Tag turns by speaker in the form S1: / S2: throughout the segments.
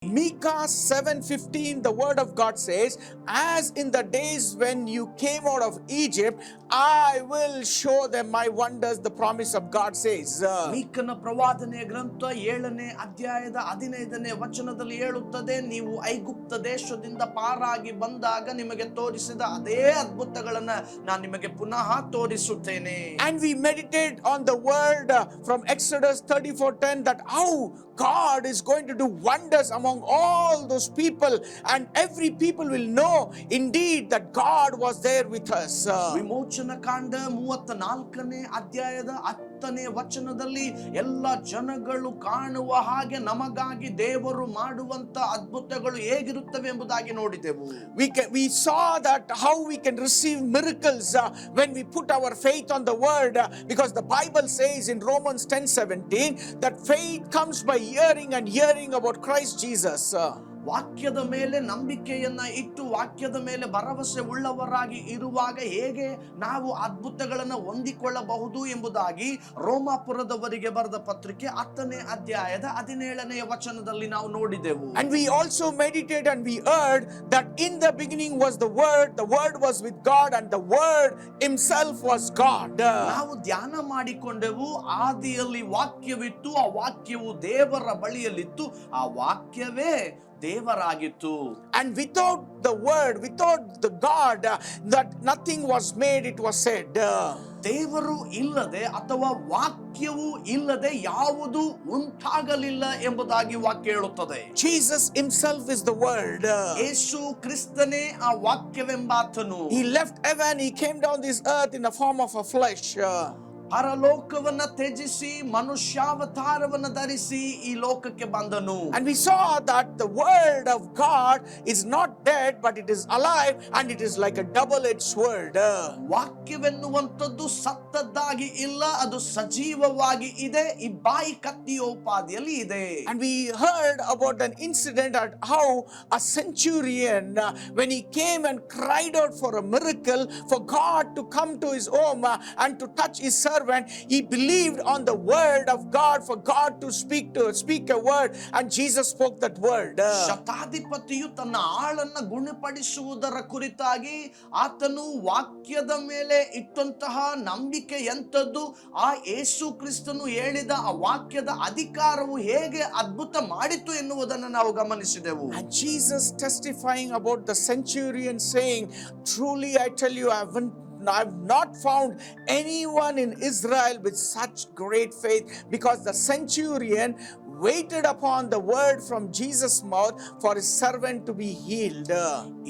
S1: Micah 7:15, the word of God says, as in the days when you came out of Egypt, I will show them my wonders, the promise of God says.
S2: ಮೀಕನ ಪ್ರವಾದನೆ ಗ್ರಂಥ 7ನೇ ಅಧ್ಯಾಯದ 15ನೇ ವಚನದಲ್ಲಿ ಹೇಳುತ್ತದೆ, ನೀವು ಐಗುಪ್ತ ದೇಶದಿಂದ ಪಾರಾಗಿ ಬಂದಾಗ ನಿಮಗೆ ತೋರಿಸಿದ ಅದೇ ಅದ್ಭುತಗಳನ್ನು ನಾನು ನಿಮಗೆ ಪುನಃ ತೋರಿಸುತ್ತೇನೆ.
S1: And we meditate on the word from Exodus 34:10, that how God is going to do wonders among all those people, and every people will know indeed that God was there with us.
S2: ವಿಮೋಚನ ಕಾಂಡ 34ನೇ ಅಧ್ಯಾಯದ 10ನೇ ವಚನದಲ್ಲಿ ಎಲ್ಲ ಜನಗಳು ಕಾಣುವ ಹಾಗೆ ನಮಗಾಗಿ ದೇವರು ಮಾಡುವಂತ ಅದ್ಭುತಗಳು ಹೇಗಿರುತ್ತವೆ ಎಂಬುದಾಗಿ ನೋಡಿದೆವು.
S1: We saw that how we can receive miracles when we put our faith on the word, because the Bible says in Romans 10:17 that faith comes by hearing, and hearing about Christ Jesus.
S2: ವಾಕ್ಯದ ಮೇಲೆ ನಂಬಿಕೆಯನ್ನ ಇಟ್ಟು ವಾಕ್ಯದ ಮೇಲೆ ಭರವಸೆ ಉಳ್ಳವರಾಗಿ ಇರುವಾಗ ಹೇಗೆ ನಾವು ಅದ್ಭುತಗಳನ್ನು ಹೊಂದಿಕೊಳ್ಳಬಹುದು ಎಂಬುದಾಗಿ ರೋಮಾಪುರದವರಿಗೆ ಬರೆದ ಪತ್ರಿಕೆ 10ನೇ ಅಧ್ಯಾಯದ 17ನೇ ವಚನದಲ್ಲಿ ನಾವು ನೋಡಿದೆವು.
S1: And we also meditate and we heard that in the beginning was the word was with God, and the word himself was God.
S2: ನಾವು ಧ್ಯಾನ ಮಾಡಿಕೊಂಡೆವು, ಆದಿಯಲ್ಲಿ ವಾಕ್ಯವಿತ್ತು, ಆ ವಾಕ್ಯವು ದೇವರ ಬಳಿಯಲ್ಲಿತ್ತು, ಆ ವಾಕ್ಯವೇ ದೇವರಾಗಿತ್ತು.
S1: And without the word, without the God, that nothing was made, it was said.
S2: ದೇವರು ಇಲ್ಲದೆ ಅಥವಾ ವಾಕ್ಯವು ಇಲ್ಲದೆ ಯಾವುದು ಉಂಟಾಗಲಿಲ್ಲ ಎಂಬುದಾಗಿ ವಾಕ್ಯ ಹೇಳುತ್ತದೆ.
S1: Jesus himself is the word.
S2: ಯೇಸು ಕ್ರಿಸ್ತನೇ ಆ ವಾಕ್ಯವೆಂಬಾತನು.
S1: He left heaven, he came down this earth in the form of a flesh.
S2: ಪರಲೋಕವನ್ನ ತ್ಯಜಿಸಿ ಮನುಷ್ಯಾವತಾರವನ್ನ ಧರಿಸಿ ಈ ಲೋಕಕ್ಕೆ ಬಂದನು.
S1: And we saw that the word of God is not dead, but it is alive, and it is like a double-edged sword.
S2: ವಾಕ್ಯವೆನ್ನುವಂಥದ್ದು ಸತ್ತದ್ದಾಗಿ ಇಲ್ಲ, ಅದು ಸಜೀವವಾಗಿ ಇದೆ, ಇಬ್ಬಾಯಿ ಕತ್ತಿಯೋಪಾದಿಯಲ್ಲಿ ಇದೆ.
S1: And we heard about an incident at how a centurion, when he came and cried out for a miracle, for God to come to his home and to touch his servant, he believed on the word of God, for God to speak a word, and Jesus spoke that word.
S2: ಶತಾಧಿಪತಿಯು ತನ್ನ ಆಳನ್ನ ಗುಣಪಡಿಸುವುದರ ಕುರಿತಾಗಿ ಆತನು ವಾಕ್ಯದ ಮೇಲೆ ಇಟ್ಟಂತಹ ನಂಬಿಕೆ ಎಂತದ್ದು, ಆ ಯೇಸು ಕ್ರಿಸ್ತನು ಹೇಳಿದ ಆ ವಾಕ್ಯದ ಅಧಿಕಾರವು ಹೇಗೆ ಅದ್ಭುತ ಮಾಡಿತು ಎನ್ನುವುದನ್ನು ನಾವು ಗಮನಿಸಿದೆವು.
S1: And Jesus testifying about the centurion saying, truly I tell you, I've not found anyone in Israel with such great faith, because the centurion waited upon the word from Jesus' mouth for his servant to be healed.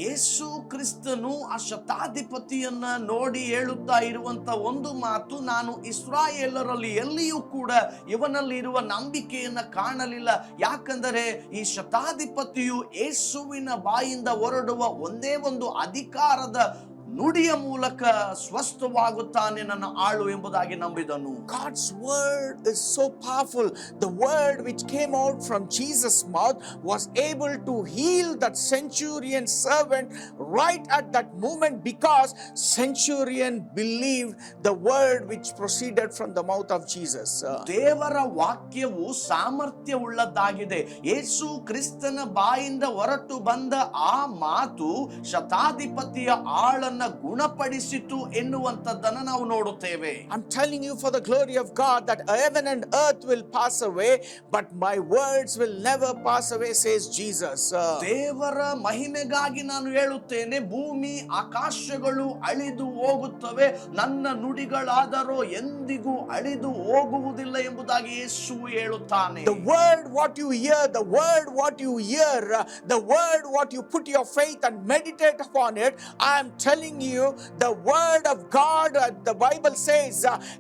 S2: ಯೇಸು ಕ್ರಿಸ್ತನು ಆ ಶತಾಧಿಪತಿಯನ್ನ ನೋಡಿ ಹೇಳುತ್ತಾ ಇರುವಂತ ಒಂದು ಮಾತು, ನಾನು ಇಸ್ರಾಯೇಲರಲ್ಲಿ ಎಲ್ಲಿಯೂ ಕೂಡ ಇವನಲ್ಲಿ ಇರುವ ನಂಬಿಕೆಯನ್ನ ಕಾಣಲಿಲ್ಲ. ಯಾಕಂದರೆ ಈ ಶತಾಧಿಪತಿಯು ಯೇಸುವಿನ ಬಾಯಿಂದ ಹೊರಡುವ ಒಂದೇ ಒಂದು ಅಧಿಕಾರದ ನುಡಿಯ ಮೂಲಕ ಸ್ವಸ್ಥವಾಗುತ್ತಾನೆ ನನ್ನ ಆಳು ಎಂಬುದಾಗಿ ನಂಬಿದನು.
S1: God's word is so powerful. The word which came out from Jesus' mouth was able to heal that centurion servant right at that moment, because centurion believed the word which proceeded from the mouth of Jesus.
S2: ದೇವರ ವಾಕ್ಯವು ಸಾಮರ್ಥ್ಯವುಳ್ಳದ್ದಾಗಿದೆ. ಯೇಸು ಕ್ರಿಸ್ತನ ಬಾಯಿಂದ ಹೊರಟು ಬಂದ ಆ ಮಾತು ಶತಾಧಿಪತಿಯ ಆಳನ್ನು ಗುಣಪಡಿಸಿತು ಎನ್ನುವಂತದ್ದನ್ನು ನಾವು ನೋಡುತ್ತೇವೆ.
S1: I'm telling you for the glory of God that heaven and earth will pass away, but my words will never pass away, says Jesus.
S2: ದೇವರ ಮಹಿಮೆಗಾಗಿ ನಾನು ಹೇಳುತ್ತೇನೆ, ಭೂಮಿ ಆಕಾಶಗಳು ಅಳಿದು ಹೋಗುತ್ತವೆ, ನನ್ನ ನುಡಿಗಳಾದರೋ ಎಂದಿಗೂ ಅಳಿದು ಹೋಗುವುದಿಲ್ಲ ಎಂಬುದಾಗಿ ಯೇಸು ಹೇಳುತ್ತಾನೆ.
S1: The word what you hear, the word what you hear, the word what you put your faith and meditate upon it, I am telling you, the word of God, the Bible says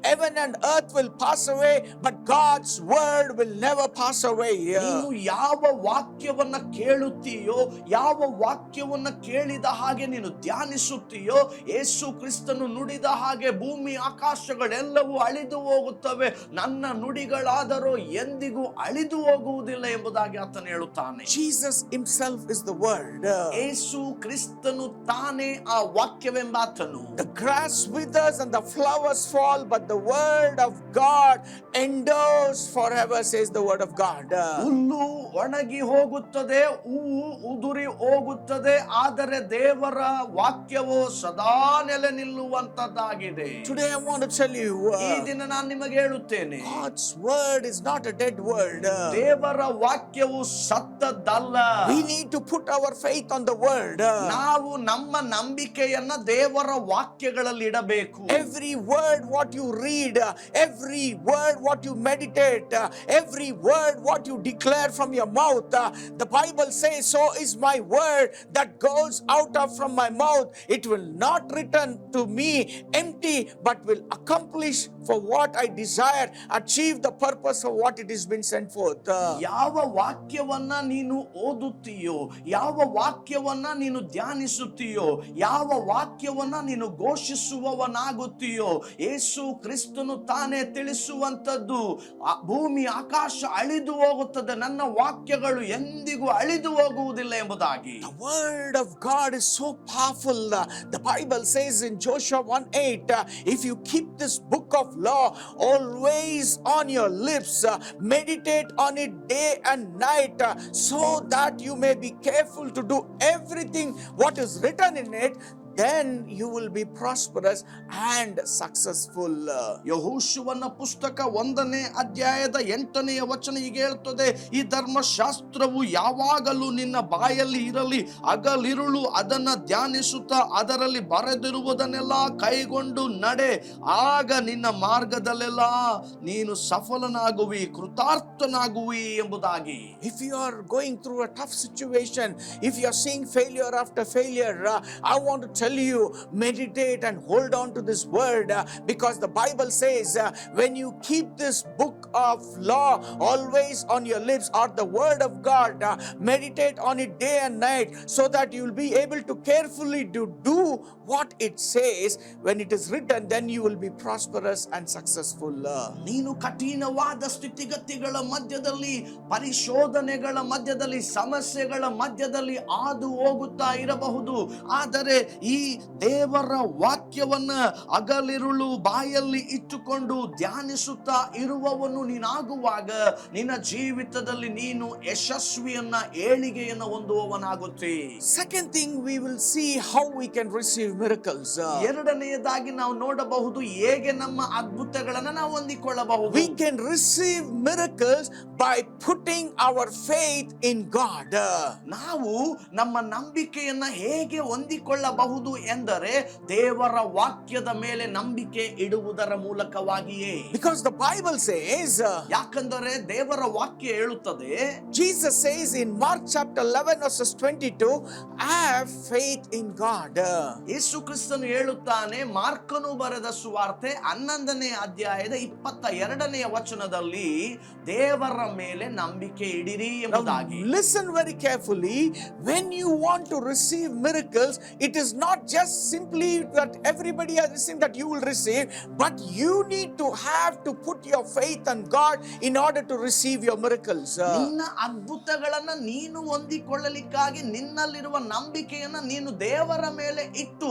S1: heaven and earth will pass away, but God's word will never pass away.
S2: ನೀನು ಯಾವ ವಾಕ್ಯವನ್ನ ಕೇಳುತ್ತೀಯೋ, ಯಾವ ವಾಕ್ಯವನ್ನ ಕೇಳಿದ ಹಾಗೆ ನೀನು ಧ್ಯಾನಿಸುತ್ತೀಯೋ, ಯೇಸು ಕ್ರಿಸ್ತನು ನುಡಿದ ಹಾಗೆ ಭೂಮಿ ಆಕಾಶಗಳೆಲ್ಲವೂ ಅಳಿದು ಹೋಗುತ್ತವೆ, ನನ್ನ ನುಡಿಗಳಾದರೂ ಎಂದಿಗೂ ಅಳಿದು ಹೋಗುವುದಿಲ್ಲ ಎಂಬುದಾಗಿ ಆತನು ಹೇಳುತ್ತಾನೆ.
S1: Jesus himself is the word.
S2: ಯೇಸು ಕ್ರಿಸ್ತನು ತಾನೇ ಆ ವಾಕ್ಯ ವಾಕ್ಯವೆಂಬಾತನು.
S1: The grass withers and the flowers fall, but the word of God endures forever, says the word of God.
S2: ಹುಲ್ಲು ಒಣಗಿ ಹೋಗುತ್ತದೆ, ಹೂವು ಉದುರಿ ಹೋಗುತ್ತದೆ, ಆದರೆ ದೇವರ ವಾಕ್ಯವು ಸದಾ ನೆಲೆ ನಿಲ್ಲುವಂತದ್ದಾಗಿದೆ.
S1: Today I want to tell you,
S2: ಈ ದಿನ ನಾನು ನಿಮಗೆ ಹೇಳುತ್ತೇನೆ,
S1: God's word is not a dead word.
S2: ದೇವರ ವಾಕ್ಯವು ಸತ್ತದ್ದಲ್ಲ.
S1: We need to put our faith on the word.
S2: ನಾವು ನಮ್ಮ ನಂಬಿಕೆಯನ್ನ ದೇವರ ವಾಕ್ಯಗಳಲ್ಲಿ ಇಡಬೇಕು.
S1: Every word what you read, every word what you meditate, every word what you declare from your mouth, the Bible says, so is my word that goes out of from my mouth. It will not return to me empty, but will accomplish for what I desire, achieve the purpose of what it has been sent forth.
S2: ಯಾವ ವಾಕ್ಯವನ್ನ ನೀನು ಓದುತ್ತೀಯೋ, ಯಾವ ವಾಕ್ಯವನ್ನ ನೀನು ಧ್ಯಾನಿಸುತ್ತೀಯೋ, ಯಾವ ವಾಕ್ಯವನ್ನ ನೀನು ಘೋಷಿಸುವವನಾಗುತ್ತೀಯೋ, ಯೇಸು ಕ್ರಿಸ್ತನು ತಾನೇ ತಿಳಿಸುವಂತದ್ದು, ಭೂಮಿ ಆಕಾಶ ಅಳಿದು ಹೋಗುತ್ತದೆ, ನನ್ನ ವಾಕ್ಯಗಳು ಎಂದಿಗೂ ಅಳಿದು ಹೋಗುವುದಿಲ್ಲ ಎಂಬುದಾಗಿ.
S1: The word of God is so powerful. The Bible says in Joshua 1:8, if you keep this book of law always on your lips, meditate on it day and night, so that you may be careful to do everything what is written in it, then you will be prosperous and successful.
S2: ಯೆಹೋಶುವನ ಪುಸ್ತಕ 1ನೇ ಅಧ್ಯಾಯದ 8ನೆಯ ವಚನ ಹೀಗೆ ಹೇಳ್ತದೆ, ಈ ಧರ್ಮಶಾಸ್ತ್ರವು ಯಾವಾಗಲೂ ನಿನ್ನ ಬಾಯಲ್ಲಿ ಇರಲಿ, ಹಗಲಿರುಳು ಅದನ್ನ ಧ್ಯಾನಿಸುತ್ತಾ ಅದರಲ್ಲಿ ಬರೆದಿರುವುದನ್ನೆಲ್ಲ ಕೈಗೊಂಡು ನಡೆ, ಆಗ ನಿನ್ನ ಮಾರ್ಗದಲ್ಲೆಲ್ಲ ನೀನು ಸಫಲನಾಗುವಿ, ಕೃತಾರ್ಥನಾಗುವಿ ಎಂಬುದಾಗಿ.
S1: If you are going through a tough situation, if you are seeing failure after failure, I want to tell you, meditate and hold on to this word, because the Bible says when you keep this book of law always on your lips, or the word of God, meditate on it day and night, so that you will be able to carefully do what it says. When it is written, then you will be prosperous and successful.
S2: ನೀನು ಕಠಿಣವಾದ ಸ್ಥಿತಿಗತಿಗಳ ಮಧ್ಯದಲ್ಲಿ, ಪರಿಶೋಧನೆಗಳ ಮಧ್ಯದಲ್ಲಿ, ಸಮಸ್ಯೆಗಳ ಮಧ್ಯದಲ್ಲಿ ಹಾದು ಹೋಗುತ್ತಾ ಇರಬಹುದು, ಆದರೆ ಈ ದೇವರ ವಾಕ್ಯವನ್ನ ಹಗಲಿರುಳು ಬಾಯಲ್ಲಿ ಇಟ್ಟುಕೊಂಡು ಧ್ಯಾನಿಸುತ್ತಾ ಇರುವವನು ನೀನಾಗುವಾಗ ನಿನ್ನ ಜೀವಿತದಲ್ಲಿ ನೀನು ಯಶಸ್ವಿಯನ್ನ, ಏಳಿಗೆಯನ್ನ ಹೊಂದುವವನಾಗುತ್ತೆ.
S1: Second thing, we will see how we can receive miracles.
S2: ಎರಡನೆಯದಾಗಿ ನಾವು ನೋಡಬಹುದು ಹೇಗೆ ನಮ್ಮ ಅದ್ಭುತಗಳನ್ನ ನಾವು ಹೊಂದಿಕೊಳ್ಳಬಹುದು.
S1: We can receive miracles by putting our faith in God.
S2: ನಾವು ನಮ್ಮ ನಂಬಿಕೆಯನ್ನ ಹೇಗೆ ಹೊಂದಿಕೊಳ್ಳಬಹುದು ಎಂದರೆ ದೇವರ ವಾಕ್ಯದ ಮೇಲೆ ನಂಬಿಕೆ ಇಡುವುದರ ಮೂಲಕವಾಗಿಯೇ.
S1: Because the Bible says,
S2: ಯಾಕಂದರೆ ದೇವರ ವಾಕ್ಯ ಹೇಳುತ್ತದೆ,
S1: Jesus says in Mark chapter 11 verses 22, have faith in God.
S2: ಯೇಸು ಕ್ರಿಸ್ತನು ಹೇಳುತ್ತಾನೆ, ಮಾರ್ಕನು ಬರೆದ ಸುವಾರ್ತೆ 11ನೇ ಅಧ್ಯಾಯದ 22ನೇ ವಚನದಲ್ಲಿ, ದೇವರ ಮೇಲೆ ನಂಬಿಕೆ ಇಡಿರಿ ಎಂಬುದಾಗಿ.
S1: Listen very carefully. When you want to receive miracles, it is not just simply that everybody has received that you will receive, but you need to have to put your faith on God in order to receive your miracles.
S2: ನಿನ್ನ ಅದ್ಭುತಗಳನ್ನ ನೀನು ಹೊಂದಿಕೊಳ್ಳಲಿಕ್ಕಾಗಿ ನಿನ್ನಲ್ಲಿರುವ ನಂಬಿಕೆಯನ್ನ ನೀನು ದೇವರ ಮೇಲೆ ಇಟ್ಟು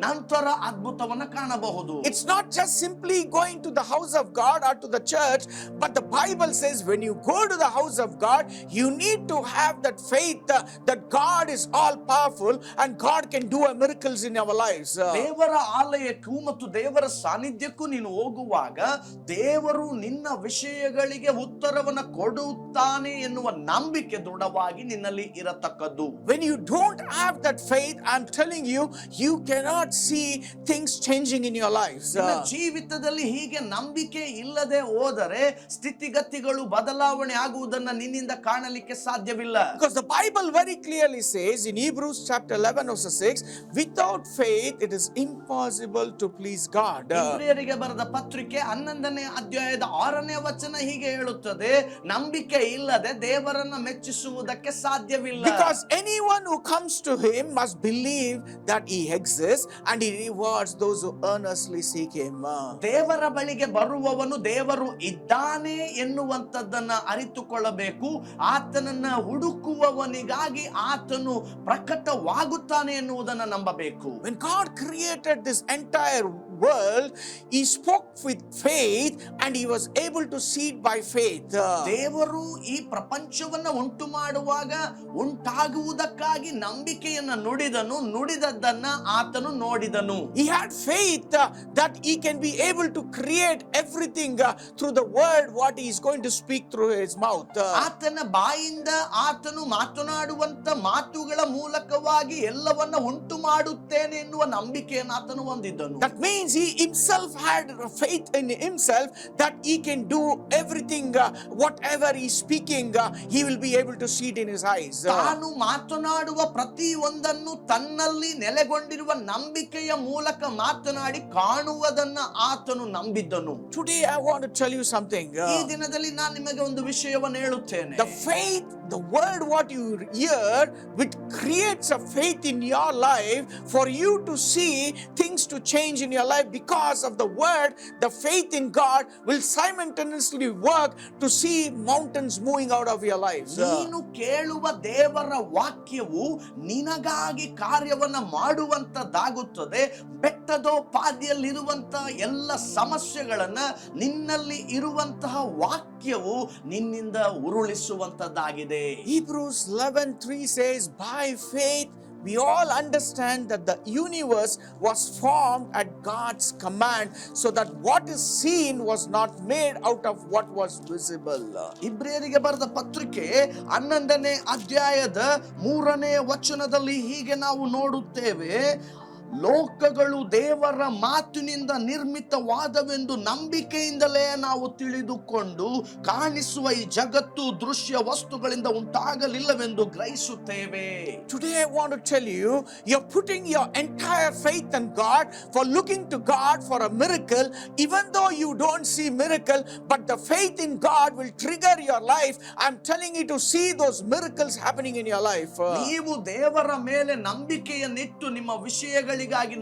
S2: ನಂತರ ಅದ್ಭುತವನ್ನ ಕಾಣಬಹುದು.
S1: It's not just simply going to the house of God or to the church, but the Bible says when you go to the house of God, you need to have that faith that God is all powerful and God can do a miracles in our lives.
S2: ದೇವರ ಆಲಯಕ್ಕೂ ಮತ್ತು ದೇವರ ಸಾನ್ನಿಧ್ಯಕ್ಕೂ ನೀನು ಹೋಗುವಾಗ ದೇವರು ನಿನ್ನ ವಿಷಯಗಳಿಗೆ ಉತ್ತರವನ್ನು ಕೊಡುತ್ತಾನೆ ಎನ್ನುವ ನಂಬಿಕೆ ದೃಢವಾಗಿ ನಿನ್ನಲ್ಲಿ ಇರತಕ್ಕದ್ದು.
S1: When you don't have that faith, I'm telling you, you cannot see things changing in your lives.
S2: ನಿನ್ನ ಜೀವಿತದಲ್ಲಿ ಹೀಗೆ ನಂಬಿಕೆ ಇಲ್ಲದೆ ಹೋದರೆ ಸ್ಥಿತಿಗತಿಗಳು ಬದಲಾವಣೆ ಆಗುವುದನ್ನು ನಿನ್ನಿಂದ ಕಾಣಲಿಕ್ಕೆ ಸಾಧ್ಯವಿಲ್ಲ.
S1: Because the Bible very clearly says in Hebrews chapter 11 verse 6, without faith it is impossible to please God.
S2: ಇಬ್ರಿಯರಿಗೆ ಬರೆದ ಪತ್ರಿಕೆ 11ನೇ ಅಧ್ಯಾಯದ 6ನೇ ವಚನ ಹೀಗೆ ಹೇಳುತ್ತದೆ, ನಂಬಿಕೆ ಇಲ್ಲದೆ ದೇವರನ್ನ ಮೆಚ್ಚಿಸುವುದಕ್ಕೆ ಸಾಧ್ಯವಿಲ್ಲ.
S1: Because anyone who comes to him must believe that he exists and he rewards those who earnestly seek him.
S2: ದೇವರ ಬಳಿಗೆ ಬರುವವನು ದೇವರು ಇದ್ದಾನೆ ಎನ್ನುವಂತದ್ದನ್ನ ಅರಿತುಕೊಳ್ಳಬೇಕು. ಆತನನ್ನ ಹುಡುಕುವವನಿಗಾಗಿ ಆತನು ಪ್ರಕಟವಾಗುತ್ತಾನೆ ಎನ್ನುವುದನ್ನು ನಂಬಬೇಕು. ಮಾಡಬೇಕು.
S1: When God created this entire world, he spoke with faith and he was able to see it by faith.
S2: ದೇವರು ಈ ಪ್ರಪಂಚವನ್ನ ಉಂಟು ಮಾಡುವಾಗ ಉಂಟಾಗುವುದಕ್ಕಾಗಿ ನಂಬಿಕೆಯನ್ನ ನುಡಿದನು, ನುಡಿದದ್ದನ್ನ ಆತನು ನೋಡಿದನು.
S1: He had faith that he can be able to create everything through the word what he is going to speak through his mouth.
S2: ಆತನ ಬಾಯಿಂದ ಆತನು ಮಾತನಾಡುವಂತ ಮಾತುಗಳ ಮೂಲಕವಾಗಿ ಎಲ್ಲವನ್ನ ಉಂಟು ಮಾಡುತ್ತೇನೆ ಎನ್ನುವ ನಂಬಿಕೆಯನ್ನು ಆತನು ಹೊಂದಿದ್ದನು.
S1: That means he himself had faith in himself that he can do everything, whatever he is speaking, he will be able to see it in his eyes.
S2: ತಾನು ಮಾತನಾಡುವ ಪ್ರತಿ ಒಂದನ್ನು ತನ್ನಲ್ಲಿ ನೆಲೆಗೊಂಡಿರುವ ನಂಬಿಕೆಯ ಮೂಲಕ ಮಾತನಾಡಿ ಕಾಣುವುದನ್ನ ಆತನು ನಂಬಿದ್ದನು.
S1: Today I want to tell you something.
S2: ಈ ದಿನದಲ್ಲಿ ನಾನು ನಿಮಗೆ ಒಂದು ವಿಷಯವನ್ನು ಹೇಳುತ್ತೇನೆ.
S1: The faith, the word what you hear, which creates a faith in your life for you to see things to change in your life because of the word. The faith in God will simultaneously work to see mountains moving out of your life.
S2: ನೀನು ಕೇಳುವ ದೇವರ ವಾಕ್ಯವು ನಿನಗಾಗಿ ಕಾರ್ಯವನ್ನ ಮಾಡುವಂತದ್ದಾಗುತ್ತದೆ. ಬೆಟ್ಟದೋಪಾದಿಯಲ್ಲಿರುವಂತಹ ಎಲ್ಲ ಸಮಸ್ಯೆಗಳನ್ನ ನಿನ್ನಲ್ಲಿ ಇರುವಂತಹ ವಾಕ್ಯವು ನಿನ್ನಿಂದ ಉರುಳಿಸುವಂತದ್ದಾಗಿದೆ.
S1: Hebrews 11:3 says, by faith we all understand that the universe was formed at God's command, so that what is seen was not made out of what was visible.
S2: ಇಬ್ರಿಯರಿಗೆ ಬರೆದ ಪತ್ರಿಕೆ 11ನೇ ಅಧ್ಯಾಯದ 3ನೇ ವಚನದಲ್ಲಿ ಹೀಗೆ ನಾವು ನೋಡುತ್ತೇವೆ, ಲೋಕಗಳು ದೇವರ ಮಾತಿನಿಂದ ನಿರ್ಮಿತವಾದವೆಂದು ನಂಬಿಕೆಯಿಂದಲೇ ನಾವು ತಿಳಿದುಕೊಂಡು ಕಾಣಿಸುವ ಈ ಜಗತ್ತು ದೃಶ್ಯ ವಸ್ತುಗಳಿಂದ ಉಂಟಾಗಲಿಲ್ಲವೆಂದು ಗ್ರಹಿಸುತ್ತೇವೆ.
S1: Today I want to tell you, you're putting your entire faith in God for looking to God for a miracle, even though you don't see miracle, but the faith in God will trigger your life. I'm telling you to see those miracles happening in your life.
S2: ನೀವು ದೇವರ ಮೇಲೆ ನಂಬಿಕೆಯನ್ನಿಟ್ಟು ನಿಮ್ಮ ವಿಷಯಗಳಿಗಾಗಿ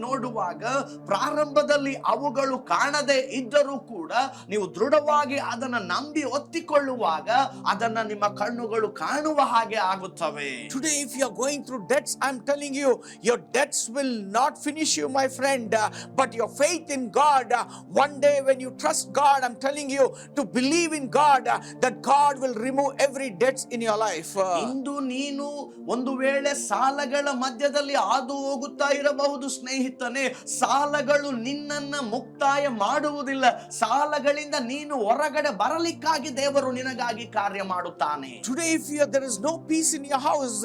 S2: ನೋಡುವಾಗ ಪ್ರಾರಂಭದಲ್ಲಿ ಅವುಗಳು ಕಾಣದೇ ಇದ್ದರೂ ಕೂಡ ನೀವು ದೃಢವಾಗಿ ಅದನ್ನ ನಂಬಿ ಒತ್ತಿಕೊಳ್ಳುವಾಗ ಅದನ್ನ ನಿಮ್ಮ ಕಣ್ಣುಗಳು ಕಾಣುವ ಹಾಗೆ ಆಗುತ್ತವೆ.
S1: Today if you are going through debts, I'm telling you, your debts will not finish you, my friend, but your faith in God, one day when you trust God, I'm telling you to believe in God, that God will remove every debts in your life.
S2: ಇಂದು ನೀನು ಒಂದು ವೇಳೆ ಸಾಲಗಳ ಮಧ್ಯದಲ್ಲಿ ಹಾದು ಹೋಗುತ್ತಾ ಇರಬಹುದು ಸ್ನೇಹಿತನೇ. ಸಾಲಗಳು ನಿನ್ನನ್ನ ಮುಕ್ತಾಯ ಮಾಡುವುದಿಲ್ಲ. ಸಾಲಗಳಿಂದ ನೀನು ಹೊರಗಡೆ ಬರಲಿಕ್ಕಾಗಿ ದೇವರು ನಿನಗಾಗಿ ಕಾರ್ಯ ಮಾಡುತ್ತಾನೆ.
S1: Today if there is no peace in your house,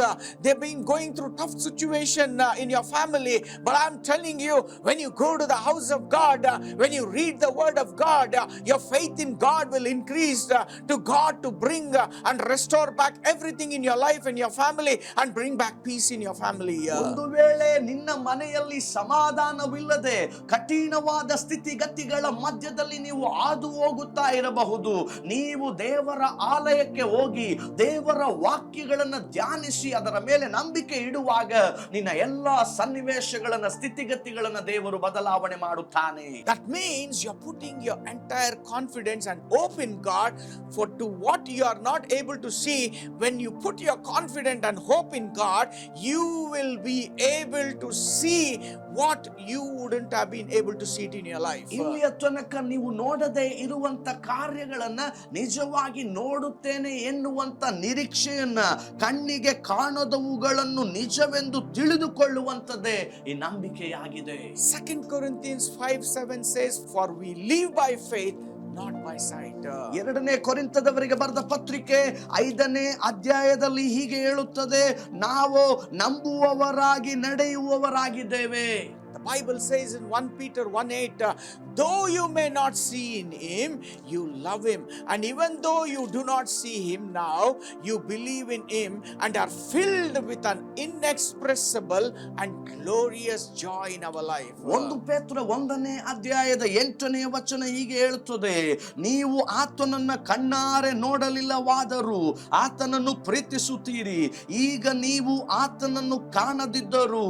S1: they've been going through tough situation in your family, but I'm telling you, when you go to the house of God, when you read the word of God, your faith in God will increase to God to bring and restore back everything in your life and your family and bring back peace in your family.
S2: ಒಂದು ವೇಳೆ ನಿನ್ನ ಮನೆಯಲ್ಲಿ ಸಮಾಧಾನವಿಲ್ಲದೆ ಕಠಿಣವಾದ ಸ್ಥಿತಿಗತಿಗಳ ಮಧ್ಯದಲ್ಲಿ ನೀವು ಹಾದು ಹೋಗುತ್ತಾ ಇರಬಹುದು. ನೀವು ದೇವರ ಆಲಯಕ್ಕೆ ಹೋಗಿ ದೇವರ ವಾಕ್ಯಗಳನ್ನ ಧ್ಯಾನಿಸಿ ಅದರ ಮೇಲೆ ನಂಬಿಕೆ ಇಡುವಾಗ ನಿನ್ನ ಎಲ್ಲಾ ಸನ್ನಿವೇಶಗಳನ್ನ ಸ್ಥಿತಿಗತಿಗಳನ್ನ ದೇವರು ಬದಲಾವಣೆ ಮಾಡುತ್ತಾನೆ.
S1: That means you're putting your entire confidence and hope in God for to what you are not able to see. When you put your confidence and hope in God, you will be able to see what you wouldn't have been able to see it in your life.
S2: ಇಲ್ಲಿಯ ತನಕ ನೀವು ನೋಡದೆ ಇರುವಂತ ಕಾರ್ಯಗಳನ್ನ ನಿಜವಾಗಿ ನೋಡುತ್ತೇನೆ ಎನ್ನುವಂತ ನಿರೀಕ್ಷೆಯನ್ನ, ಕಣ್ಣಿಗೆ ಕಾಣದವುಗಳನ್ನು ನಿಜವೆಂದು ತಿಳಿದುಕೊಳ್ಳುವಂತದ್ದೇ ಈ ನಂಬಿಕೆಯಾಗಿದೆ.
S1: 2 Corinthians 5:7 says, for we live by faith, not by sight.
S2: 2ನೇ ಕೊರಿಂಥದವರಿಗೆ ಬರೆದ ಪತ್ರಿಕೆ 5ನೇ ಅಧ್ಯಾಯದಲ್ಲಿ ಹೀಗೆ ಹೇಳುತ್ತದೆ, ನಾವು ನಂಬುವವರಾಗಿ ನಡೆಯುವವರಾಗಿದ್ದೇವೆ.
S1: The Bible says in 1 Peter 1:8, though you may not see in him, you love him, and even though you do not see him now, you believe in him and are filled with an inexpressible and glorious joy in our life.
S2: 1 ಪೇತ್ರ 1ನೇ ಅಧ್ಯಾಯದ 8ನೇ ವಚನ ಹೀಗೆ ಹೇಳುತ್ತದೆ, ನೀವು ಆತನನ್ನ ಕಣ್ಣಾರೆ ನೋಡಲಿಲ್ಲವಾದರೂ ಆತನನ್ನು ಪ್ರೀತಿಸುತ್ತೀರಿ. ಈಗ ನೀವು ಆತನನ್ನು ಕಾಣದಿದ್ದರೂ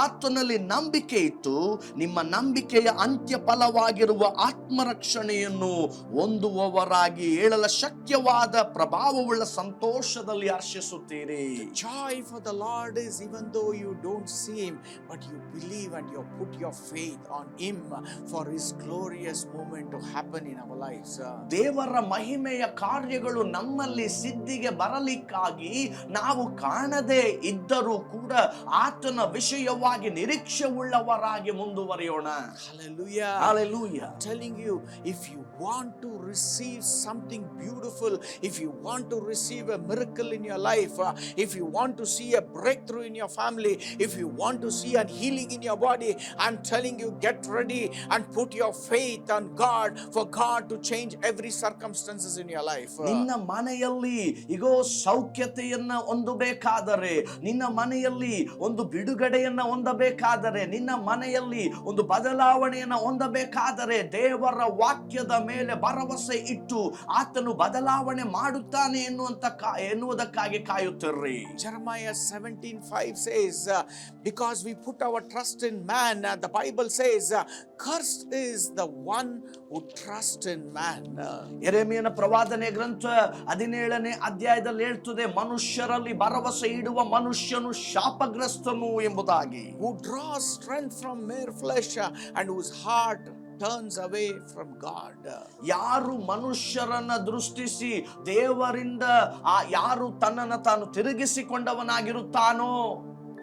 S2: ಆತನಲ್ಲಿ ನಂಬಿಕೆ ಇಟ್ಟು ನಿಮ್ಮ ನಂಬಿಕೆಯ ಅಂತ್ಯ ಫಲವಾಗಿರುವ ಆತ್ಮರಕ್ಷಣೆಯನ್ನು ಹೊಂದುವವರಾಗಿ ಏಳಲ ಶಕ್ಯವಾದ ಪ್ರಭಾವವುಳ್ಳ ಸಂತೋಷದಲ್ಲಿ ಹರ್ಷಿಸುತ್ತೀರಿ.
S1: Joy for the Lord is, even though you don't see him, but you believe and you put your faith on him for his glorious moment to happen in our lives.
S2: ದೇವರ ಮಹಿಮೆಯ ಕಾರ್ಯಗಳು ನಮ್ಮಲ್ಲಿ ಸಿದ್ಧಿಗೆ ಬರಲಿಕ್ಕಾಗಿ ನಾವು ಕಾಣದೇ ಇದ್ದರೂ ಕೂಡ ಆತನ ವಿಷಯವಾಗಿ ನಿರೀಕ್ಷೆ ಉಳ್ಳವರಾಗಿ ಮುಂದುವರಿಯೋಣ.
S1: Hallelujah.
S2: Hallelujah.
S1: I'm telling you, if you want to receive something beautiful, if you want to receive a miracle in your life, if you want to see a breakthrough in your family, if you want to see a healing in your body, I'm telling you, get ready and put your faith on God for God to change every circumstances in your life.
S2: ನಿನ್ನ ಮನೆಯಲ್ಲಿ ಇಗೋ ಸೌಖ್ಯತೆಯನ್ನ ಹೊಂದಬೇಕಾದರೆ, ನಿನ್ನ ಮನೆಯಲ್ಲಿ ಒಂದು ಬಿಡುಗಡೆಯನ್ನ ಹೊಂದಬೇಕಾದರೆ, ನಿನ್ನ ಮನೆಯಲ್ಲಿ ಒಂದು ಬದಲಾವಣೆಯನ್ನ ಹೊಂದಬೇಕಾದರೆ ದೇವರ ವಾಕ್ಯದ ಮೇಲೆ ಭರವಸೆ ಇಟ್ಟು ಆತನು ಬದಲಾವಣೆ ಮಾಡುತ್ತಾನೆ ಎನ್ನುವುದಕ್ಕಾಗಿ ಕಾಯುತ್ತಿರ್ರಿ.
S1: Jeremiah 17:5 says, because we put our trust in man, the Bible says, cursed is the one who trusts in man.
S2: ಯೆರೆಮೀಯನ ಪ್ರವಾದನೆ ಗ್ರಂಥ 17ನೇ ಅಧ್ಯಾಯದಲ್ಲಿ ಹೇಳ್ತದೆ, ಮನುಷ್ಯರಲ್ಲಿ ಭರವಸೆ ಇಡುವ ಮನುಷ್ಯನು ಶಾಪಗ್ರಸ್ತನು ಎಂಬುದಾಗಿ.
S1: Who draws strength from mere flesh and whose heart turns away from God.
S2: ಯಾರು ಮನುಷ್ಯರನ್ನ ದೃಷ್ಟಿಸಿ ದೇವರಿಂದ ಯಾರು ತನ್ನನ್ನು ತಾನು ತಿರುಗಿಸಿಕೊಂಡವನಾಗಿರುತ್ತಾನೋ.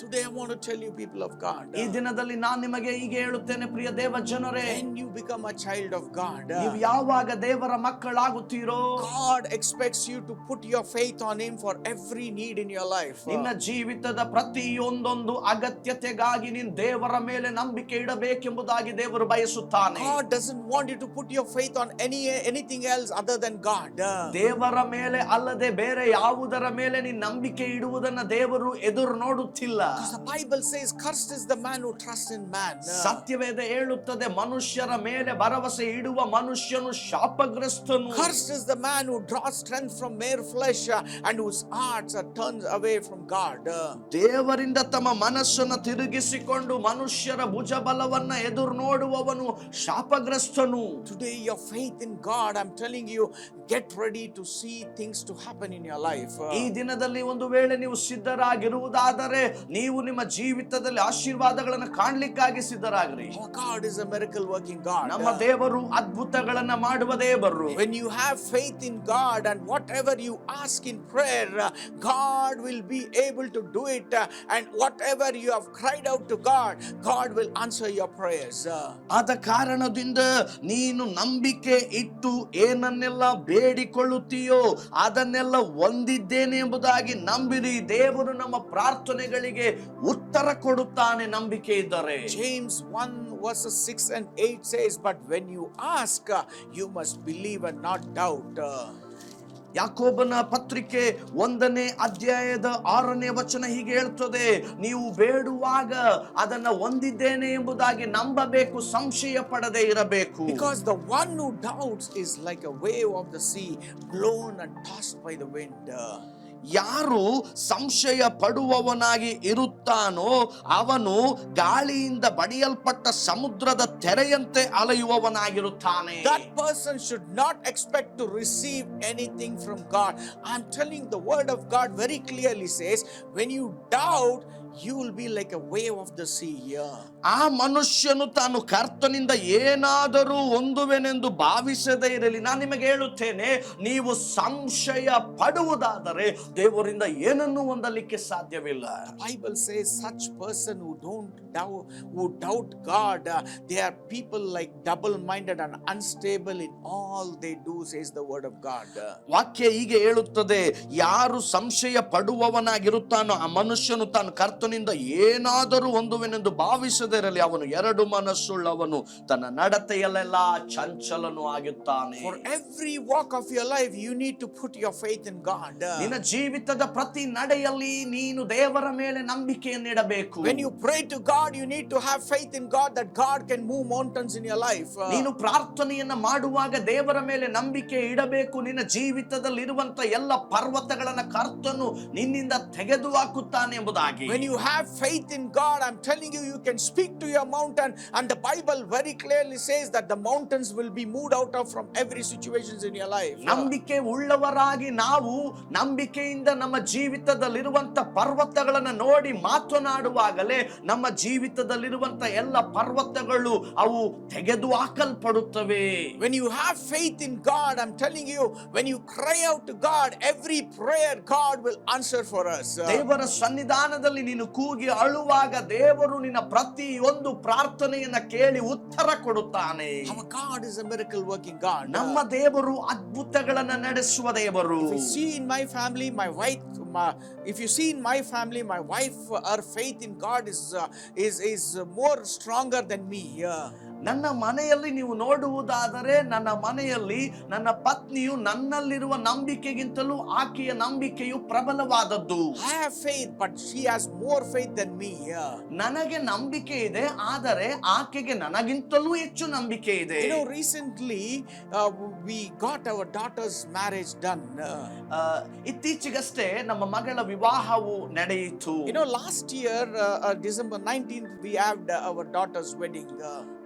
S1: Today I want to tell you, people of God,
S2: ಈ ದಿನದಲ್ಲಿ ನಾನು ನಿಮಗೆ ಹೀಗೆ ಹೇಳುತ್ತೇನೆ, ಪ್ರಿಯ ದೇವ ಜನರೇ,
S1: when you become a child of God,
S2: ನೀವು ಯಾವಾಗ ದೇವರ ಮಕ್ಕಳಾಗುತ್ತೀರೋ,
S1: God expects you to put your faith on him for every need in your life.
S2: ನಿನ್ನ ಜೀವಿತದ ಪ್ರತಿಯೊಂದೊಂದು ಅಗತ್ಯತೆಗಾಗಿ ನೀನು ದೇವರ ಮೇಲೆ ನಂಬಿಕೆ ಇಡಬೇಕೆಂಬುದಾಗಿ ದೇವರು ಬಯಸುತ್ತಾನೆ.
S1: God doesn't want you to put your faith on anything else other than God.
S2: ದೇವರ ಮೇಲೆ ಅಲ್ಲದೆ ಬೇರೆ ಯಾವುದರ ಮೇಲೆ ನೀನು ನಂಬಿಕೆ ಇಡುವುದನ್ನ ದೇವರು ಎದುರು ನೋಡುತ್ತಿಲ್ಲ.
S1: Because the Bible says, cursed is the man who trusts in man.
S2: ಸತ್ಯವೇದ ಹೇಳುತ್ತದೆ, ಮನುಷ್ಯರ ಮೇಲೆ ಭರವಸೆ ಇಡುವ ಮನುಷ್ಯನು ಶಾಪಗ್ರಸ್ತನು.
S1: Cursed is the man who draws strength from mere flesh and whose hearts are turned away from God.
S2: ದೇವರಿಂದ ತಮ್ಮ ಮನಸ್ಸನ್ನು ತಿರುಗಿಸಿಕೊಂಡು ಮನುಷ್ಯರ ಭುಜಬಲವನ್ನ ಎದುರು ನೋಡುವವನು ಶಾಪಗ್ರಸ್ತನು.
S1: Today your faith in God, I'm telling you, get ready to see things to happen in your life.
S2: ಈ ದಿನದಲ್ಲಿ ಒಂದು ವೇಳೆ ನೀವು ಸಿದ್ಧರಾಗಿರುವುದಾದರೆ ನೀವು ನಿಮ್ಮ ಜೀವಿತದಲ್ಲಿ ಆಶೀರ್ವಾದಗಳನ್ನು ಕಾಣಲಿಕ್ಕಾಗಿ ಸಿದ್ಧರಾಗ್ರಿ.
S1: Our God is a miracle working God.
S2: ನಮ್ಮ ದೇವರು ಅದ್ಭುತಗಳನ್ನ ಮಾಡುವ ದೇವರು.
S1: When you have faith in God and whatever you ask in prayer, God will be able to do it, and whatever you have cried out to God, God will answer your prayers.
S2: ಆದ ಕಾರಣದಿಂದ ನೀನು ನಂಬಿಕೆ ಇಟ್ಟು ಏನನ್ನೆಲ್ಲ ಬೇಡಿಕೊಳ್ಳುತ್ತೀಯೋ ಅದನ್ನೆಲ್ಲ ಹೊಂದಿದ್ದೇನೆ ಎಂಬುದಾಗಿ ನಂಬಿರಿ. ದೇವರು ನಮ್ಮ ಪ್ರಾರ್ಥನೆಗಳಿಗೆ ಉತ್ತರ ಕೊಡುತ್ತಾನೆ ನಂಬಿಕೆ ಇದ್ದರೆ.
S1: James 1:6-8 says, but when you ask, you must believe and not doubt.
S2: ಯಾಕೋಬನ ಪತ್ರಿಕೆ 1ನೇ ಅಧ್ಯಾಯದ 6ನೇ ವಚನ ಹೀಗೆ ಹೇಳ್ತದೆ, ನೀವು ಬೇಡುವಾಗ ಅದನ್ನ ಹೊಂದಿದ್ದೇನೆ ಎಂಬುದಾಗಿ ನಂಬಬೇಕು, ಸಂಶಯ ಪಡದೆ ಇರಬೇಕು.
S1: Because the one who doubts is like a wave of the sea, blown and tossed by the wind.
S2: ಯಾರು ಸಂಶಯ ಪಡುವವನಾಗಿ ಇರುತ್ತಾನೋ ಅವನು ಗಾಳಿಯಿಂದ ಬಡಿಯಲ್ಪಟ್ಟ ಸಮುದ್ರದ ತೆರೆಯಂತೆ ಅಲೆಯುವವನಾಗಿರುತ್ತಾನೆ.
S1: That person should not expect to receive anything from God. I'm telling, the word of God very clearly says, when you doubt, you will be like a wave of the sea here.
S2: ಆ ಮನುಷ್ಯನು ತಾನು ಕರ್ತನಿಂದ ಏನಾದರೂ ಹೊಂದುವೆನೆಂದು ಭಾವಿಸದೇ ಇರಲಿ. ನಾನು ನಿಮಗೆ ಹೇಳುತ್ತೇನೆ, ನೀವು ಸಂಶಯ ಪಡುವುದಾದರೆ ದೇವರಿಂದ ಏನನ್ನೂ ಹೊಂದಲಿಕ್ಕೆ ಸಾಧ್ಯವಿಲ್ಲ.
S1: The Bible says such person who doubt God, they are people like double-minded and unstable in all they do, says the word of God.
S2: ವಾಕ್ಯ ಹೀಗೆ ಹೇಳುತ್ತದೆ, ಯಾರು ಸಂಶಯ ಪಡುವವನಾಗಿರುತ್ತಾನೋ ಆ ಮನುಷ್ಯನು ತಾನು ಕರ್ತನಿಂದ ಏನಾದರೂ ಹೊಂದುವೆನೆಂದು ಭಾವಿಸದೇ ಇರಲಿ. ಅವನು ಎರಡು ಮನಸ್ಸುಳ್ಳವನು, ತನ್ನ ನಡತೆಯಲ್ಲೆಲ್ಲ ಚಂಚಲನು ಆಗುತ್ತಾನೆ.
S1: For every walk of your life you need to put your faith in God.
S2: ನಿನ್ನ ಜೀವಿತದ ಪ್ರತಿ ನಡೆಯಲ್ಲಿ ನೀನು ದೇವರ ಮೇಲೆ ನಂಬಿಕೆಯನ್ನು ಇಡಬೇಕು.
S1: When you pray to God, you need to have faith in God that God can move mountains in your life.
S2: ನೀನು ಪ್ರಾರ್ಥನೆಯನ್ನ ಮಾಡುವಾಗ ದೇವರ ಮೇಲೆ ನಂಬಿಕೆ ಇಡಬೇಕು. ನಿನ್ನ ಜೀವಿತದಲ್ಲಿ ಇರುವಂತ ಎಲ್ಲ ಪರ್ವತಗಳನ್ನ ಕರ್ತನು ನಿನ್ನಿಂದ ತೆಗೆದು ಹಾಕುತ್ತಾನೆ ಎಂಬುದಾಗಿ.
S1: When you you have faith in God, I'm telling you, you can speak to your mountain, and the Bible very clearly says that the mountains will be moved out of from every situations in your life.
S2: ನಂಬಿಕೆ ಉಳ್ಳವರಾಗಿ ನಾವು ನಂಬಿಕೆಯಿಂದ ನಮ್ಮ ಜೀವಿತದಲ್ಲಿರುವಂತ ಪರ್ವತಗಳನ್ನು ನೋಡಿ ಮಾತನಾಡುವಾಗಲೇ ನಮ್ಮ ಜೀವಿತದಲ್ಲಿರುವಂತ ಎಲ್ಲ ಪರ್ವತಗಳು ಅವು ತೆಗೆದು ಹಾಕಲ್ಪಡುತ್ತವೆ.
S1: When you have faith in God, I'm telling you, when you cry out to God, every prayer God will answer for us.
S2: ದೇವರ ಸನ್ನಿಧಾನದಲ್ಲಿ ನೀನು ಕೂಗಿ ಅಳುವಾಗ ದೇವರು ನಿನ್ನ ಪ್ರತಿಯೊಂದು ಪ್ರಾರ್ಥನೆಯನ್ನ ಕೇಳಿ ಉತ್ತರ ಕೊಡುತ್ತಾನೆ.
S1: Our God is a miracle working God.
S2: ನಮ್ಮ ದೇವರು ಅದ್ಭುತಗಳನ್ನು ನಡೆಸುವ ದೇವರು.
S1: If you see in my family, my wife, if you see in my family, my wife, her faith in God is more stronger than me.
S2: ನನ್ನ ಮನೆಯಲ್ಲಿ ನೀವು ನೋಡುವುದಾದರೆ ನನ್ನ ಮನೆಯಲ್ಲಿ ನನ್ನ ಪತ್ನಿಯು ನನ್ನಲ್ಲಿರುವ ನಂಬಿಕೆಗಿಂತಲೂ ಆಕೆಯ ನಂಬಿಕೆಯು ಪ್ರಬಲವಾದದ್ದು.
S1: I have faith, but she has more faith than me.
S2: ನನಗೆ ನಂಬಿಕೆ ಇದೆ, ಆದರೆ ಆಕೆಗೆ ನನಗಿಂತಲೂ ಹೆಚ್ಚು ನಂಬಿಕೆ ಇದೆ.
S1: You know, recently we got our daughter's marriage done.
S2: ಇತ್ತೀಚೆಗಷ್ಟೇ ನಮ್ಮ ಮಗಳ ವಿವಾಹವು ನಡೆಯಿತು.
S1: You know, last year December 19th we had our daughter's wedding.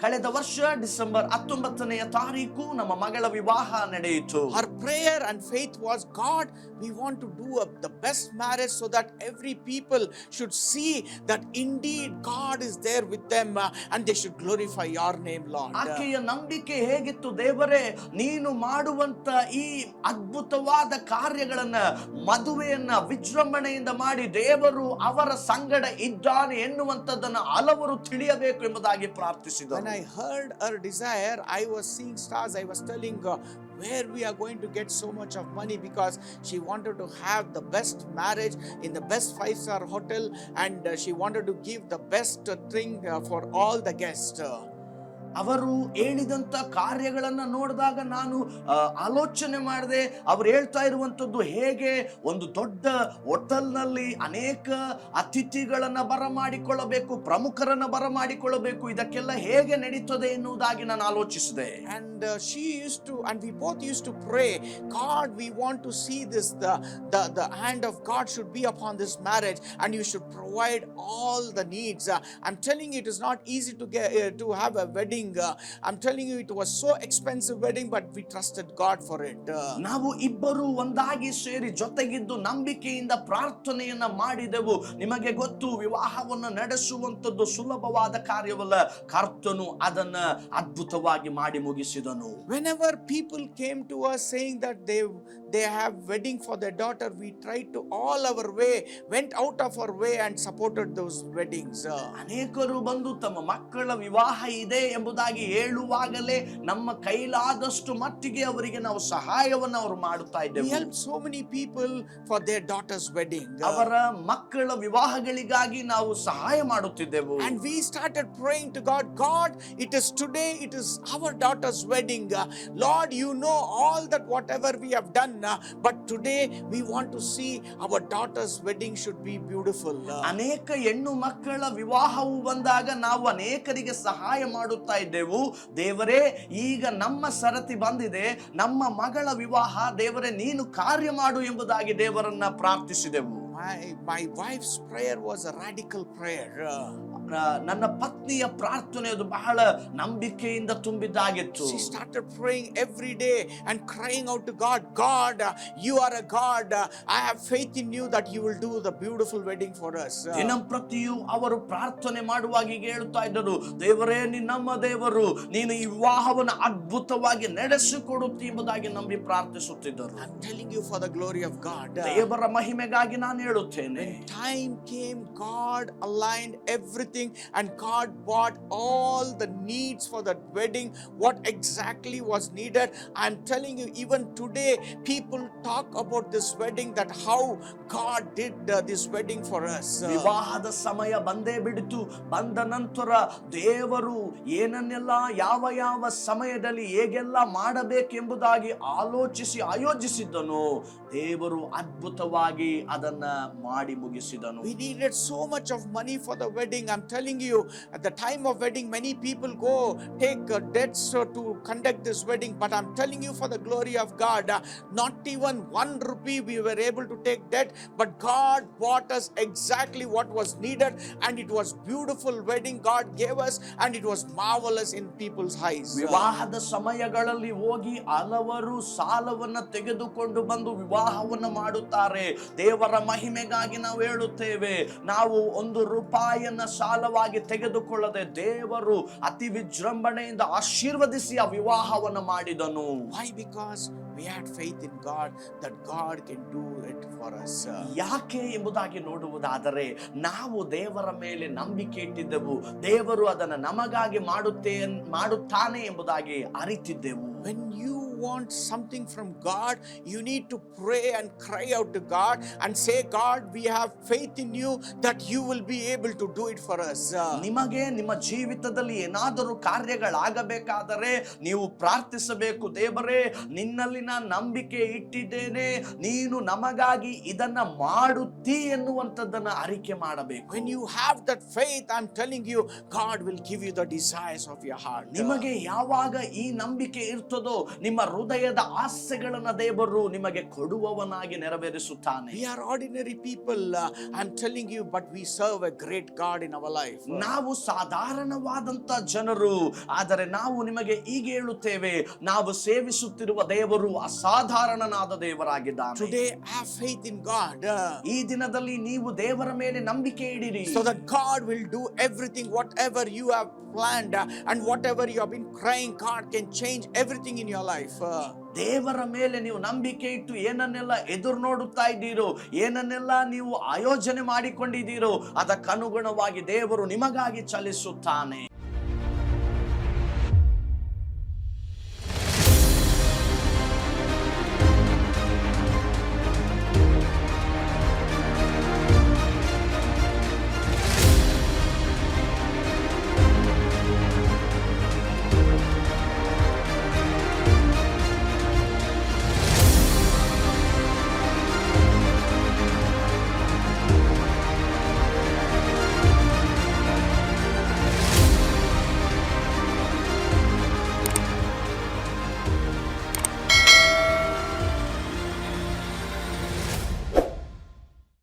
S2: ಕಳೆದ ವರ್ಷ ಡಿಸೆಂಬರ್ 19ನೇ ತಾರೀಕು ನಮ್ಮ ಮಗಳ ವಿವಾಹ ನಡೆಯಿತು.
S1: Her prayer and faith was, God, we want to do the best marriage so that every people should see that indeed God is there with them and they should glorify your name, Lord.
S2: ಆಕೆಯ ನಂಬಿಕೆ ಹೇಗಿತ್ತು, ದೇವರೇ ನೀನು ಮಾಡುವಂತ ಈ ಅದ್ಭುತವಾದ ಕಾರ್ಯಗಳನ್ನ ಮದುವೆಯನ್ನ ವಿಜೃಂಭಣೆಯಿಂದ ಮಾಡಿ ದೇವರು ಅವರ ಸಂಗಡ ಇದ್ದಾನೆ ಎನ್ನುವಂತದ್ದನ್ನು ಹಲವರು ತಿಳಿಯಬೇಕು ಎಂಬುದಾಗಿ ಪ್ರಾರ್ಥಿಸಿದರು.
S1: When I heard her desire, I was seeing stars. I was telling where we are going to get so much of money, because she wanted to have the best marriage in the best 5-star hotel, and she wanted to give the best thing for all the guests.
S2: ಅವರು ಹೇಳಿದಂತ ಕಾರ್ಯಗಳನ್ನ ನೋಡಿದಾಗ ನಾನು ಆಲೋಚನೆ ಮಾಡಿದೆ. ಅವ್ರು ಹೇಳ್ತಾ ಇರುವಂತದ್ದು ಹೇಗೆ ಒಂದು ದೊಡ್ಡ ಹೋಟೆಲ್ನಲ್ಲಿ ಅನೇಕ ಅತಿಥಿಗಳನ್ನ ಬರಮಾಡಿಕೊಳ್ಳಬೇಕು, ಪ್ರಮುಖರನ್ನ ಬರಮಾಡಿಕೊಳ್ಳಬೇಕು, ಇದಕ್ಕೆಲ್ಲ ಹೇಗೆ ನಡೀತದೆ ಎನ್ನುವುದಾಗಿ ನಾನು ಆಲೋಚಿಸಿದೆ.
S1: And she used to, and we both used to pray, God, we want to see this, the hand of God should be upon this marriage, and you should provide all the needs. I'm telling you, it is not easy to get to have a wedding. I'm telling you, it was so expensive wedding, but we trusted God for it.
S2: ನಾವು ಇಬ್ಬರು ಒಂದಾಗಿ ಸೇರಿ ಜೊತೆಗಿದ್ದು ನಂಬಿಕೆಯಿಂದ ಪ್ರಾರ್ಥನೆಯನ್ನ ಮಾಡಿದೆವು. ನಿಮಗೆ ಗೊತ್ತು, ವಿವಾಹವನ್ನು ನಡೆಸುವಂತದ್ದು ಸುಲಭವಾದ ಕಾರ್ಯವಲ್ಲ. ಕರ್ತನು ಅದನ್ನ ಅದ್ಭುತವಾಗಿ ಮಾಡಿ ಮುಗಿಸಿದನು.
S1: Whenever people came to us saying that they have wedding for their daughter, we tried to all our way, went out of our way and supported those weddings.
S2: ಅನೇಕರು ಬಂದು ತಮ್ಮ ಮಕ್ಕಳ ವಿವಾಹ ಇದೆ ಎಂಬುದಾಗಿ ಹೇಳುವಾಗಲೇ ನಮ್ಮ ಕೈಲಾದಷ್ಟು ಮಟ್ಟಿಗೆ ಅವರಿಗೆ ನಾವು ಸಹಾಯವನ್ನು ಅವರು ಮಾಡುತ್ತಾ
S1: We
S2: ಇದ್ದೇವೆ.
S1: helped so many people for their daughter's wedding.
S2: ಅವರ ಮಕ್ಕಳ ವಿವಾಹಗಳಿಗಾಗಿ ನಾವು ಸಹಾಯ ಮಾಡುತ್ತಿದ್ದೆವು.
S1: And we started praying to God, God, it is today, it is our daughter's wedding. Lord, you know all that whatever we have done, but today we want to see our daughter's wedding should be beautiful.
S2: ಅನೇಕ ಹೆಣ್ಣು ಮಕ್ಕಳ ವಿವಾಹವು ಬಂದಾಗ ನಾವು ಅನೇಕರಿಗೆ ಸಹಾಯ ಮಾಡುತ್ತಾ ಇದ್ದೆವು. ದೇವರೇ, ಈಗ ನಮ್ಮ ಸರತಿ ಬಂದಿದೆ, ನಮ್ಮ ಮಗಳ ವಿವಾಹ ದೇವರೇ ನೀನು ಕಾರ್ಯ ಮಾಡು ಎಂಬುದಾಗಿ ದೇವರನ್ನ ಪ್ರಾರ್ಥಿಸಿದೆವು.
S1: My wife's prayer was a radical prayer.
S2: ನನ್ನ ಪತ್ನಿಯ ಪ್ರಾರ್ಥನೆ ಅದು ಬಹಳ ನಂಬಿಕೆಯಿಂದ ತುಂಬಿದ್ದಾಗಿತ್ತು.
S1: She started praying every day and crying out to God, God, you are a God. I have faith in you that you will do the beautiful wedding for us.
S2: ದಿನಂಪ್ರತಿಯೂ ಅವರು ಪ್ರಾರ್ಥನೆ ಮಾಡುವಾಗ ಹೀಗೆ ಹೇಳುತ್ತಾ ಇದ್ದರು, ದೇವರೇ ನಮ್ಮ ದೇವರು, ನೀನು ಈ ವಿವಾಹವನ್ನು ಅದ್ಭುತವಾಗಿ ನಡೆಸಿಕೊಡುತ್ತಿ ಎಂಬುದಾಗಿ ನಂಬಿ ಪ್ರಾರ್ಥಿಸುತ್ತಿದ್ದರು.
S1: I'm telling you, for the glory of God.
S2: ದೇವರ ಮಹಿಮೆಗಾಗಿ ನಾನು ಹೇಳುತ್ತೇನೆ.
S1: When time came, God aligned everything, and God bought all the needs for that wedding, what exactly was needed. I'm telling you, even today people talk about this wedding, that how God did this wedding for us.
S2: ವಿವಾಹದ ಸಮಯ ಬಂದೇ ಬಿಡಿತು. ಬಂದ ನಂತರ ದೇವರು ಏನನ್ನೆಲ್ಲ ಯಾವ ಸಮಯದಲ್ಲಿ ಹೇಗೆಲ್ಲ ಮಾಡಬೇಕೆಂಬುದಾಗಿ ಆಲೋಚಿಸಿ ಆಯೋಜಿಸಿದ್ದನು. ದೇವರು ಅದ್ಭುತವಾಗಿ ಅದನ್ನ ಮಾಡಿ ಮುಗಿಸಿದನು.
S1: We needed so much of money for the wedding. I'm telling you, at the time of wedding, many people go take debts to conduct this wedding. But I'm telling you, for the glory of God, not even 1 rupee we were able to take debt, but God bought us exactly what was needed, and it was beautiful wedding God gave us, and it was marvelous in people's eyes.
S2: ವಿವಾಹದ ಸಮಯಗಳಲ್ಲಿ ಹೋಗಿ ಹಲವರು ಸಾಲವನ್ನ ತೆಗೆದುಕೊಂಡು ಬಂದು ವಿವಾಹವನ್ನ ಮಾಡುತ್ತಾರೆ. ದೇವರ ಮಹಿಮೆಗಾಗಿ ನಾವು ಹೇಳುತ್ತೇವೆ, ನಾವು 1 ರೂಪಾಯಿಯನ್ನ ಸಾಲವಾಗಿ ತೆಗೆದುಕೊಳ್ಳದೆ ದೇವರು ಅತಿ ವಿಜೃಂಭಣೆಯಿಂದ ಆಶೀರ್ವದಿಸಿ ಆ ವಿವಾಹವನ್ನ ಮಾಡಿದನು.
S1: Why? Because we had faith in God that God can do it for us.
S2: ಯಾಕೆ ಎಂಬುದಾಗಿ ನೋಡುವುದಾದರೆ, ನಾವು ದೇವರ ಮೇಲೆ ನಂಬಿಕೆ ಇಟ್ಟಿದ್ದೆವು, ದೇವರು ಅದನ್ನು ನಮಗಾಗಿ ಮಾಡುತ್ತಾನೆ ಎಂಬುದಾಗಿ ಅರಿತಿದ್ದೆವು.
S1: When you want something from God, you need to pray and cry out to God and say, God, we have faith in you that you will be able to do it for us.
S2: ನಿಮಗೆ ನಿಮ್ಮ ಜೀವಿತದಲ್ಲಿ ಏನಾದರೂ ಕಾರ್ಯಗಳಾಗಬೇಕಾದರೆ ನೀವು ಪ್ರಾರ್ಥಿಸಬೇಕು. ದೇವರೇ, ನಿನ್ನಲ್ಲಿ ನಾನು ನಂಬಿಕೆ ಇಟ್ಟಿದ್ದೇನೆ, ನೀನು ನಮಗಾಗಿ ಇದನ್ನ ಮಾಡುತ್ತೀ ಎನ್ನುವಂಥದ್ದನ್ನ ಅರಿಕೆ ಮಾಡಬೇಕು.
S1: When you have that faith, I'm telling you, God will give you the desires of your heart.
S2: ನಿಮಗೆ ಯಾವಾಗ ಈ ನಂಬಿಕೆ ಇರ್ತದೋ, ನಿಮ್ಮ ಹೃದಯದ ಆಸೆಗಳನ್ನ ದೇವರು ನಿಮಗೆ ಕೊಡುವವನಾಗಿ ನೆರವೇರಿಸುತ್ತಾನೆ.
S1: We are ordinary people, I'm telling you, but we serve a great God in our life.
S2: ನಾವು ಸಾಧಾರಣವಾದಂತ ಜನರು, ಆದರೆ ನಾವು ನಿಮಗೆ ಈಗ ಹೇಳುತ್ತೇವೆ, ನಾವು ಸೇವಿಸುತ್ತಿರುವ ದೇವರು ಅಸಾಧಾರಣನಾದ ದೇವರಾಗಿದ್ದಾನೆ.
S1: Today have faith in God.
S2: ಈ ದಿನದಲ್ಲಿ ನೀವು ದೇವರ ಮೇಲೆ ನಂಬಿಕೆ ಇಡಿರಿ,
S1: so that God will do everything whatever you have planned, and whatever you have been crying, God can change everything in your life.
S2: ದೇವರ ಮೇಲೆ ನೀವು ನಂಬಿಕೆ ಇಟ್ಟು ಏನನ್ನೆಲ್ಲ ಎದುರು ನೋಡುತ್ತಾ ಇದ್ದೀರೋ, ಏನನ್ನೆಲ್ಲ ನೀವು ಆಯೋಜನೆ ಮಾಡಿಕೊಂಡಿದ್ದೀರೋ, ಅದಕ್ಕನುಗುಣವಾಗಿ ದೇವರು ನಿಮಗಾಗಿ ಚಲಿಸುತ್ತಾನೆ.